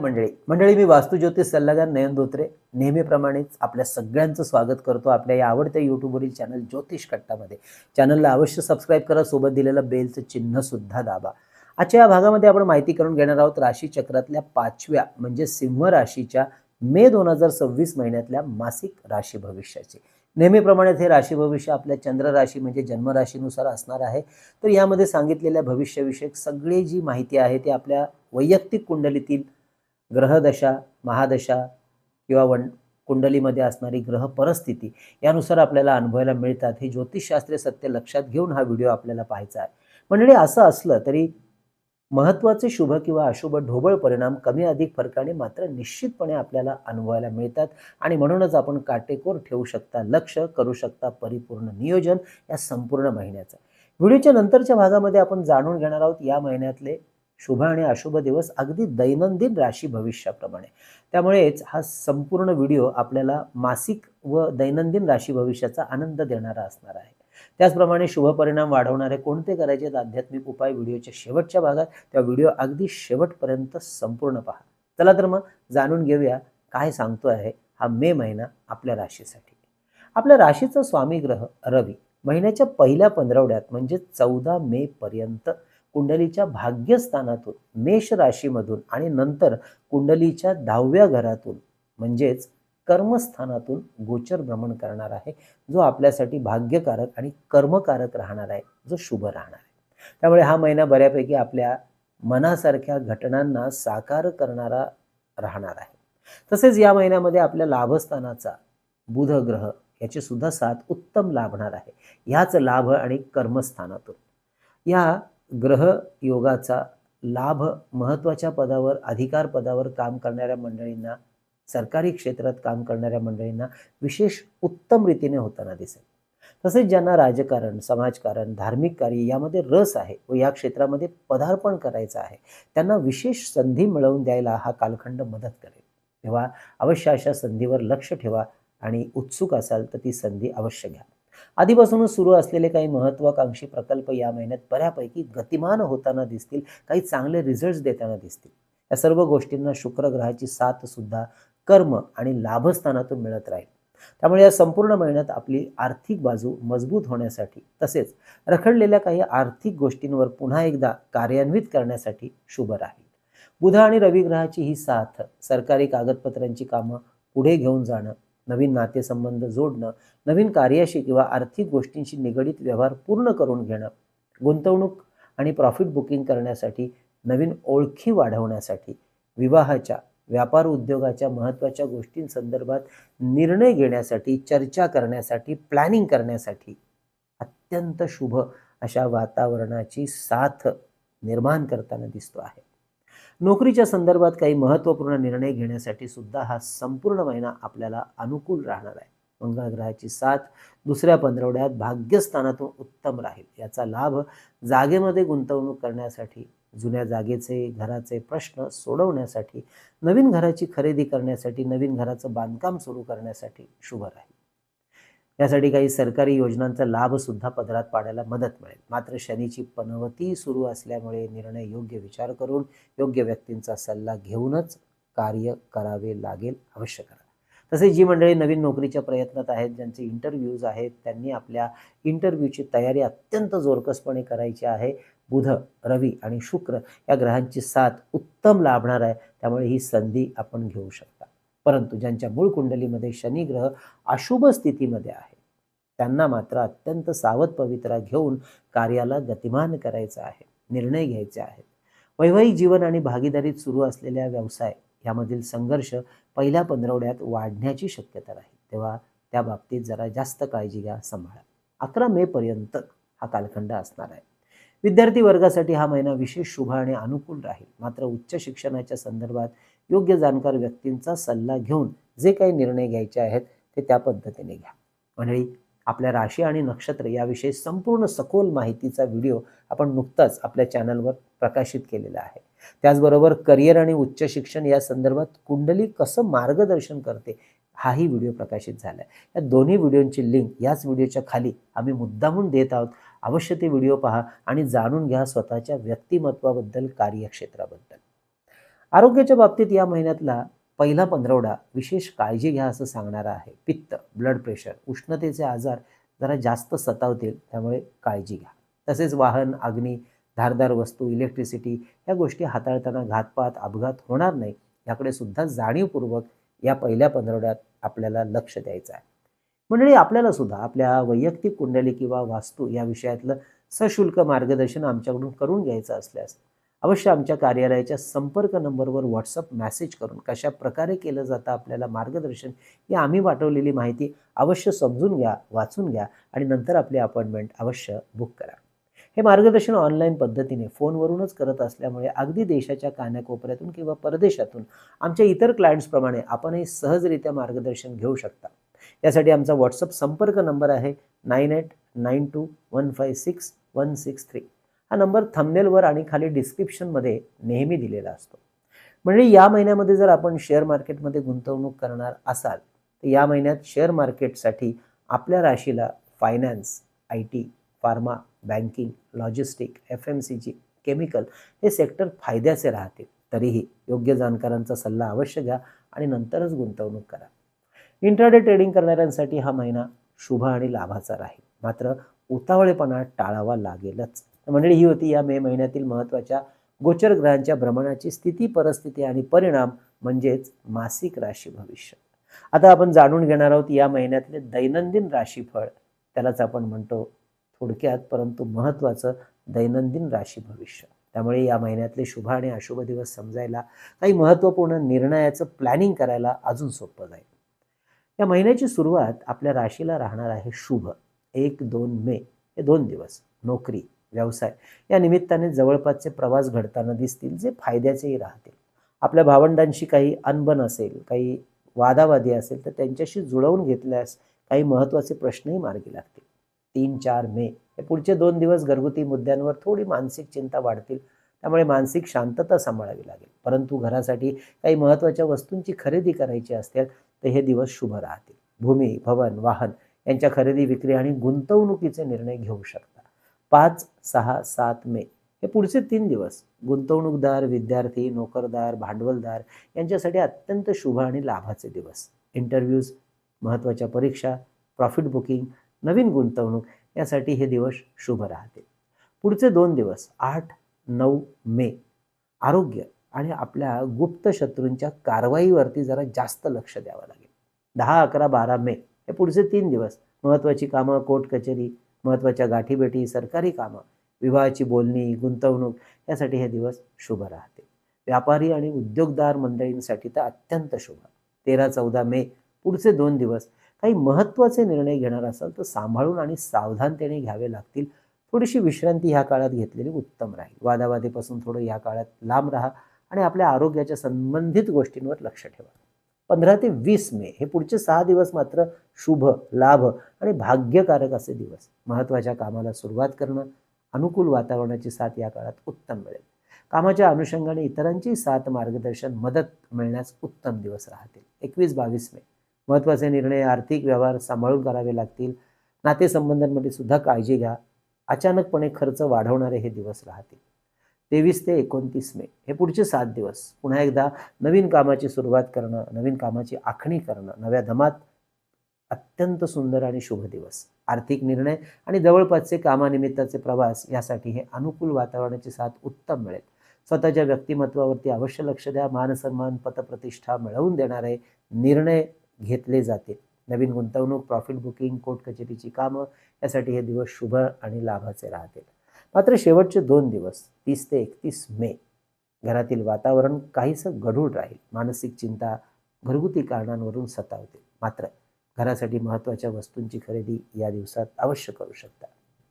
मंडळी मंडळी मी वास्तू ज्योतिष सल्लागार नयन धोत्रे नेहमीप्रमाणेच आपल्या सगळ्यांचं स्वागत करतो आपल्या या आवडत्या यूट्यूबवरील चॅनल ज्योतिष कट्टामध्ये। चॅनलला अवश्य सबस्क्राईब करा, सोबत दिलेलं बेलचं चिन्ह सुद्धा दाबा। आजच्या या भागामध्ये आपण माहिती करून घेणार आहोत राशी चक्रातल्या 5व्या म्हणजे सिंह राशीच्या मे 2026 महिन्यातल्या मासिक राशी भविष्याची। नेहमीप्रमाणे हे राशी भविष्य आपल्या चंद्र राशी म्हणजे जन्म राशीनुसार असणार आहे। तर यामध्ये सांगितलेल्या भविष्यविषयक सगळी जी माहिती आहे ती आपल्या वैयक्तिक कुंडलीतील ग्रहदशा, महादशा किंवा कुंडलीमध्ये असणारी ग्रह परिस्थिती यानुसार आपल्याला अनुभवायला मिळतात। हे ज्योतिषशास्त्रीय सत्य लक्षात घेऊन हा व्हिडिओ आपल्याला पाहायचा आहे। मंडळी असं असलं तरी महत्त्वाचे शुभ किंवा अशुभ ढोबळ परिणाम कमी अधिक फरकाने मात्र निश्चितपणे आपल्याला अनुभवायला मिळतात आणि म्हणूनच आपण काटेकोर ठेवू शकता, लक्ष करू शकता परिपूर्ण नियोजन या संपूर्ण महिन्याचं। व्हिडिओच्या नंतरच्या भागामध्ये आपण जाणून घेणार आहोत या महिन्यातले शुभ आणि अशुभ दिवस अगदी दैनंदिन राशी भविष्याप्रमाणे। त्यामुळेच हा संपूर्ण व्हिडिओ आपल्याला मासिक व दैनंदिन राशी भविष्याचा आनंद देणारा असणार आहे। त्याचप्रमाणे शुभ परिणाम वाढवणारे कोणते करायचे आध्यात्मिक उपाय व्हिडिओच्या शेवटच्या भागात, त्या व्हिडिओ अगदी शेवटपर्यंत संपूर्ण पहा। चला तर मग जाणून घेऊया काय सांगतो आहे हा मे महिना आपल्या राशीसाठी। आपल्या राशीचा स्वामी ग्रह रवी महिन्याच्या पहिल्या 15 म्हणजे 14 मे पर्यंत कुंडलीच्या भाग्यस्थानातून मेष राशीमधून आणि नंतर कुंडलीच्या 10व्या घरातून म्हणजेच कर्मस्थानातून गोचर भ्रमण करणार आहे, जो आपल्यासाठी भाग्यकारक आणि कर्मकारक राहणार आहे, जो शुभ राहणार आहे। त्यामुळे हा महिना बऱ्यापैकी आपल्या मनासारख्या घटनांना साकार करणारा राहणार आहे। तसेच या महिन्यामध्ये आपल्या लाभस्थानाचा बुध ग्रह याची सुद्धा साथ उत्तम लाभणार आहे। ह्याच लाभ आणि कर्मस्थानातून या ग्रह योगाचा लाभ महत्त्वाच्या पदावर अधिकार पदावर काम करणाऱ्या मंडळींना, सरकारी क्षेत्रात काम करणाऱ्या मंडळींना विशेष उत्तम रीतीने होताना दिसेल। तसेच ज्यांना राजकारण, समाजकारण, धार्मिक कार्य यामध्ये रस आहे व या क्षेत्रामध्ये पदार्पण करायचं आहे त्यांना विशेष संधी मिळवून द्यायला हा कालखंड मदत करेल। तेव्हा अवश्य अशा संधीवर लक्ष ठेवा आणि उत्सुक असाल तर ती संधी अवश्य घ्या। आधीपासूनच सुरू असलेले काही महत्त्वाकांक्षी प्रकल्प या महिन्यात बऱ्यापैकी गतिमान होताना दिसतील, काही चांगले रिझल्ट्स देताना दिसतील। या सर्व गोष्टींना शुक्र ग्रहाची साथ सुद्धा कर्म आणि लाभस्थानातून मिळत राहील। त्यामुळे या संपूर्ण महिन्यात आपली आर्थिक बाजू मजबूत होण्यासाठी तसेच रखडलेल्या काही आर्थिक गोष्टींवर पुन्हा एकदा कार्यान्वित करण्यासाठी शुभ राहील। बुध आणि रवी ग्रहाची ही साथ सरकारी कागदपत्रांची कामं पुढे घेऊन जाणं, नवीन नातेसंबंध जोडणं, नवीन कार्याशी किंवा आर्थिक गोष्टींशी निगडित व्यवहार पूर्ण करून घेणं, गुंतवणूक आणि प्रॉफिट बुकिंग करण्यासाठी, नवीन ओळखी वाढवण्यासाठी, विवाहाच्या, व्यापार उद्योगाच्या महत्त्वाच्या गोष्टींसंदर्भात निर्णय घेण्यासाठी, चर्चा करण्यासाठी, प्लॅनिंग करण्यासाठी अत्यंत शुभ अशा वातावरणाची साथ निर्माण करताना दिसतो आहे। नोकरीच्या संदर्भात काही महत्त्वपूर्ण निर्णय घेण्यासाठी सुद्धा हा संपूर्ण महिना आपल्याला अनुकूल राहणार आहे। मंगळ ग्रहाची साथ दुसऱ्या 15 भाग्यस्थानातून उत्तम राहील। याचा लाभ जागेमध्ये गुंतवणूक करण्यासाठी, जुन्या जागेचे घराचे प्रश्न सोडवण्यासाठी, नवीन घराची खरेदी करण्यासाठी, नवीन घराचं बांधकाम सुरू करण्यासाठी शुभ राहील। यासाठी काही सरकारी योजनांचा लाभ सुद्धा पदरात पाडायला मदत मिळेल। मात्र शनीची पनवती सुरू असल्यामुळे निर्णय योग्य विचार करून योग्य व्यक्तींचा सल्ला घेऊनच कार्य करावे लागेल, अवश्य करा। तसेच जी मंडळी नवीन नोकरीच्या प्रयत्नात आहेत, ज्यांचे इंटरव्ह्यूज आहेत, त्यांनी आपल्या इंटरव्ह्यूची तयारी अत्यंत जोरकसपणे करायची आहे। बुध, रवी आणि शुक्र या ग्रहांची साथ उत्तम लाभणार आहे, त्यामुळे ही संधी आपण घेऊ शकता। परंतु ज्यांच्या मूळ कुंडलीमध्ये शनी ग्रह अशुभ स्थितीमध्ये आहे त्यांना मात्र अत्यंत सावध पवित्रा घेऊन कार्याला गतिमान करायचं आहे, निर्णय घ्यायचे आहेत। वैवाहिक जीवन आणि भागीदारीत सुरू असलेल्या व्यवसाय यामधील संघर्ष पहिल्या 15 वाढण्याची शक्यता राहील, तेव्हा त्या बाबतीत जरा जास्त काळजी घ्या, सांभाळा। 11 मे पर्यंत हा कालखंड असणार आहे। विद्यार्थी वर्गासाठी हा महिना विशेष शुभ आणि अनुकूल राहील। मात्र उच्च शिक्षणाच्या संदर्भात योग्य जाणकार व्यक्तींचा सल्ला घेऊन जे काही निर्णय घ्यायचे आहेत ते त्या पद्धतीने घ्या। मंडळी आपल्या राशी आणि नक्षत्र याविषयी संपूर्ण सखोल माहितीचा व्हिडिओ आपण नुकताच आपल्या चॅनलवर प्रकाशित केलेला आहे। त्याचबरोबर करिअर आणि उच्च शिक्षण या संदर्भात कुंडली कसं मार्गदर्शन करते हाही व्हिडिओ प्रकाशित झाला आहे। या दोन्ही व्हिडिओंची लिंक याच व्हिडिओच्या खाली आम्ही मुद्दामून देत आहोत। अवश्य ते व्हिडिओ पहा आणि जाणून घ्या स्वतःच्या व्यक्तिमत्वाबद्दल, कार्यक्षेत्राबद्दल। आरोग्याच्या बाबतीत या महिन्यातला पहिला पंधरवडा विशेष काळजी घ्या असं सांगणारा आहे. पित्त, ब्लड प्रेशर, उष्णतेचे आजार जरा जास्त सतावतील, त्यामुळे काळजी घ्या. तसेच वाहन, अग्नी, धारदार वस्तू, इलेक्ट्रिसिटी या गोष्टी हाताळताना घातपात, अपघात होणार नाही याकडे सुद्धा जाणीवपूर्वक या पहिल्या पंधरवड्यात आपल्याला लक्ष द्यायचं आहे. मंडळी, आपल्याला सुद्धा आपल्या वैयक्तिक कुंडली किंवा वास्तू या विषयातलं सशुल्क मार्गदर्शन आमच्याकडून करून घ्यायचं असल्यास अवश्य आमच्या कार्यालयाच्या संपर्क नंबरवर व्हॉट्सअप मेसेज करून कशा प्रकारे केलं जातं आपल्याला मार्गदर्शन ही आम्ही पाठवलेली माहिती अवश्य समजून घ्या, वाचून घ्या आणि नंतर आपली अपॉइंटमेंट अवश्य बुक करा. हे मार्गदर्शन ऑनलाईन पद्धतीने फोनवरूनच करत असल्यामुळे अगदी देशाच्या कानाकोपऱ्यातून किंवा परदेशातून आमच्या इतर क्लायंट्सप्रमाणे आपणही सहजरित्या मार्गदर्शन घेऊ शकता. यासाठी आमचा व्हॉट्सअप संपर्क नंबर आहे 9892156163. हा नंबर थंबनेलवर आणि खाली डिस्क्रिप्शनमध्ये नेहमी दिलेला असतो. म्हणजे या महिन्यामध्ये जर आपण शेअर मार्केटमध्ये गुंतवणूक करणार असाल तर या महिन्यात शेअर मार्केटसाठी आपल्या राशीला finance, IT, pharma, banking, logistic, FMCG, chemical हे सेक्टर फायद्याचे राहतील. तरीही योग्य जाणकारांचा सल्ला अवश्य घ्या आणि नंतरच गुंतवणूक करा. इंट्राडे ट्रेडिंग करणाऱ्यांसाठी हा महिना शुभ आणि लाभाचा राहील, मात्र उतावळेपणा टाळावा लागेलच. मंडळी, ही होती या मे महिन्यातील महत्त्वाच्या गोचर ग्रहांच्या भ्रमणाची स्थिती, परिस्थिती आणि परिणाम म्हणजेच मासिक राशी भविष्य. आता आपण जाणून घेणार आहोत या महिन्यातले दैनंदिन राशीफळ. त्यालाच आपण म्हणतो थोडक्यात परंतु महत्त्वाचं दैनंदिन राशी भविष्य. त्यामुळे या महिन्यातले शुभ आणि अशुभ दिवस समजायला, काही महत्त्वपूर्ण निर्णयाचं प्लॅनिंग करायला अजून सोपं जाईल. या महिन्याची सुरुवात आपल्या राशीला राहणार आहे शुभ. 1-2 मे हे 2 दिवस नोकरी, व्यवसाय या निमित्ताने जवळपासचे प्रवास घडताना दिसतील, जे फायद्याचेही राहतील. आपल्या भावंडांशी काही अनबन असेल, काही वादावादी असेल तर त्यांच्याशी जुळवून घेतल्यास काही महत्त्वाचे प्रश्नही मार्गी लागतील. 3-4 मे हे पुढचे 2 दिवस घरगुती मुद्द्यांवर थोडी मानसिक चिंता वाढतील, त्यामुळे मानसिक शांतता सांभाळावी लागेल. परंतु घरासाठी काही महत्त्वाच्या वस्तूंची खरेदी करायची असेल तर हे दिवस शुभ राहतील. भूमी, भवन, वाहन यांच्या खरेदी, विक्री आणि गुंतवणुकीचे निर्णय घेऊ शकता. 5, 6, 7 मे हे पुढचे 3 दिवस गुंतवणूकदार, विद्यार्थी, नोकरदार, भांडवलदार यांच्यासाठी अत्यंत शुभ आणि लाभाचे दिवस. इंटरव्ह्यूज, महत्त्वाच्या परीक्षा, प्रॉफिट बुकिंग, नवीन गुंतवणूक यासाठी हे दिवस शुभ राहतील. पुढचे 2 दिवस 8-9 मे आरोग्य आणि आपल्या गुप्त शत्रूंच्या कारवाईवरती जरा जास्त लक्ष द्यावं लागेल. 10, 11, 12 मे हे पुढचे 3 दिवस महत्त्वाची कामं, कोर्ट कचेरी, महत्त्वाच्या गाठीभेटी, सरकारी कामं, विवाहाची बोलणी, गुंतवणूक यासाठी हे दिवस शुभ राहतील. व्यापारी आणि उद्योगदार मंडळींसाठी तर अत्यंत शुभ. 13-14 मे पुढचे 2 दिवस काही महत्त्वाचे निर्णय घेणार असाल तर सांभाळून आणि सावधानतेने घ्यावे लागतील. थोडीशी विश्रांती ह्या काळात घेतलेली उत्तम राहील. वादावादीपासून थोडं या काळात लांब राहा आणि आपल्या आरोग्याच्या संबंधित गोष्टींवर लक्ष ठेवा. 15 ते 20 मे हे पुढचे 6 दिवस मात्र शुभ, लाभ आणि भाग्यकारक असे दिवस. महत्त्वाच्या कामाला सुरुवात करणं, अनुकूल वातावरणाची साथ या काळात उत्तम मिळेल. कामाच्या अनुषंगाने इतरांची साथ, मार्गदर्शन, मदत मिळण्यास उत्तम दिवस राहतील. 21-22 मे महत्त्वाचे निर्णय, आर्थिक व्यवहार सांभाळून करावे लागतील. नातेसंबंधांमध्ये सुद्धा काळजी घ्या. अचानकपणे खर्च वाढवणारे हे दिवस राहतील. 23 ते 29 मे हे पुढचे 7 दिवस पुन्हा एकदा नवीन कामाची सुरुवात करणं, नवीन कामाची आखणी करणं, नव्या दमात अत्यंत सुंदर आणि शुभ दिवस. आर्थिक निर्णय आणि जवळपासचे कामानिमित्ताचे प्रवास यासाठी हे अनुकूल वातावरणाची साथ उत्तम मिळेल. स्वतःच्या व्यक्तिमत्वावरती अवश्य लक्ष द्या. मानसन्मान, पतप्रतिष्ठा मिळवून देणारे निर्णय घेतले जातील. नवीन गुंतवणूक, प्रॉफिट बुकिंग, कोर्ट कचेरीची कामं यासाठी हे दिवस शुभ आणि लाभाचे राहतील. मात्र शेवटचे 2 दिवस 30 ते 31 मे घरातील वातावरण काहीसं गढूळ राहील. मानसिक चिंता घरगुती कारणांवरून सतावतील. मात्र घरासाठी महत्त्वाच्या वस्तूंची खरेदी या दिवसात अवश्य करू शकता.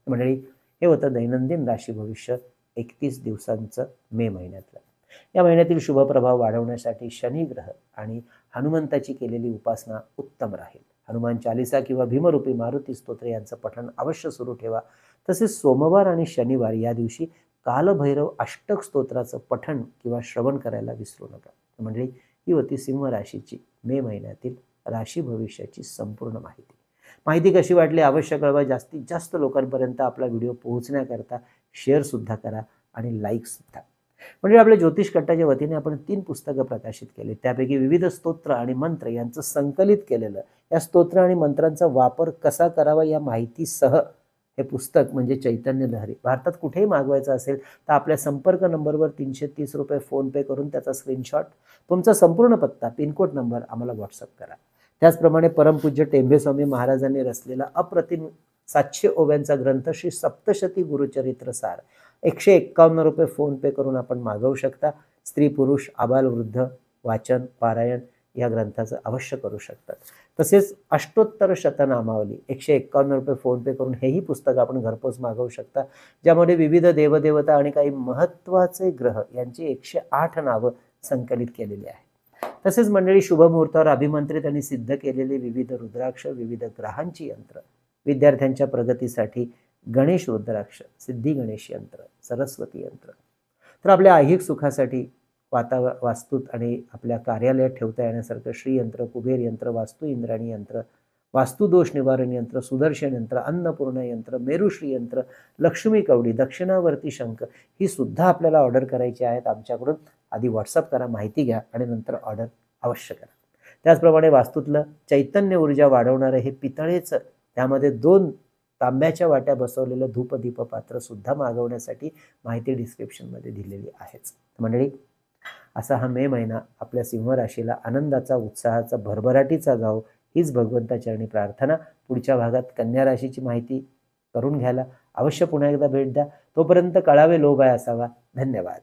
मंडळी, हे होतं दैनंदिन राशी भविष्य 31 दिवसांचं मे महिन्यातलं. या महिन्यातील शुभ प्रभाव वाढवण्यासाठी शनी ग्रह आणि हनुमंताची केलेली उपासना उत्तम राहील. हनुमान चालिसा किंवा भीमरूपी मारुती स्तोत्र यांचं पठण अवश्य सुरू ठेवा. तसेच सोमवार आणि शनिवार या दिवशी कालभैरव अष्टक स्तोत्राचं पठण किंवा श्रवण करायला विसरू नका. मंडळी, ही होती सिंह राशीची मे महिन्यातील राशी भविष्याची संपूर्ण माहिती. माहिती कशी वाटली अवश्य कळवा. जास्तीत जास्त लोकांपर्यंत आपला व्हिडिओ पोहोचण्याकरता शेअरसुद्धा करा आणि लाईकसुद्धा. म्हणजे आपल्या ज्योतिष कट्टाच्या वतीने आपण 3 पुस्तकं प्रकाशित केली. त्यापैकी विविध स्तोत्र आणि मंत्र यांचं संकलित केलेलं, या स्तोत्र आणि मंत्रांचा वापर कसा करावा या माहितीसह हे पुस्तक म्हणजे चैतन्य लहरी भारतात कुठेही मागवायचं असेल तर आपल्या संपर्क नंबरवर ₹330 फोनपे करून त्याचा स्क्रीनशॉट, तुमचा संपूर्ण पत्ता, पिनकोड नंबर आम्हाला व्हॉट्सअप करा. त्याचप्रमाणे परमपूज्य टेंबेस्वामी महाराजांनी रचलेला अप्रतिम 700 ओव्यांचा ग्रंथ श्री सप्तशती गुरुचरित्र सार ₹151 फोनपे करून आपण मागवू शकता. स्त्री पुरुष आबाल वृद्ध वाचन पारायण या ग्रंथाचं अवश्य करू शकतात. तसेच अष्टोत्तर शतनामावली ₹151 फोनपे करून हेही पुस्तक आपण घरपोच मागवू शकता, ज्यामध्ये विविध देवदेवता आणि काही महत्त्वाचे ग्रह यांची 108 नावं संकलित केलेली आहेत. तसेच मंडळी शुभमुहूर्तावर अभिमंत्रित आणि सिद्ध केलेले विविध रुद्राक्ष, विविध ग्रहांची यंत्र, विद्यार्थ्यांच्या प्रगतीसाठी गणेश रुद्राक्ष, सिद्धी गणेश यंत्र, सरस्वती यंत्र, तर आपल्या ऐहिक सुखासाठी वास्तूत आणि आपल्या कार्यालयात ठेवता येण्यासारखं श्रीयंत्र, कुबेर यंत्र, वास्तू इंद्राणी यंत्र, वास्तुदोष निवारण यंत्र, सुदर्शन यंत्र, अन्नपूर्ण यंत्र, मेरुश्री यंत्र, लक्ष्मी कवडी, दक्षिणावर्ती शंख ही सुद्धा आपल्याला ऑर्डर करायची आहेत आमच्याकडून. आधी व्हॉट्सअप करा, माहिती घ्या आणि नंतर ऑर्डर अवश्य करा. त्याचप्रमाणे वास्तूतलं चैतन्य ऊर्जा वाढवणारं हे पितळेचं, त्यामध्ये 2 तांब्याच्या वाट्या बसवलेलं धूपदीप पात्र सुद्धा मागवण्यासाठी माहिती डिस्क्रिप्शनमध्ये दिलेली आहेच. मंडळी, असा हा मे महिना आपल्या सिंह राशीला आनंदाचा, उत्साहाचा, भरभराटीचा जावो हीच भगवंताचरणी प्रार्थना. पुढच्या भागात कन्या राशीची माहिती करून घ्यायला अवश्य पुन्हा एकदा भेट द्या. तोपर्यंत कळावे लोभ आहे असावा. धन्यवाद.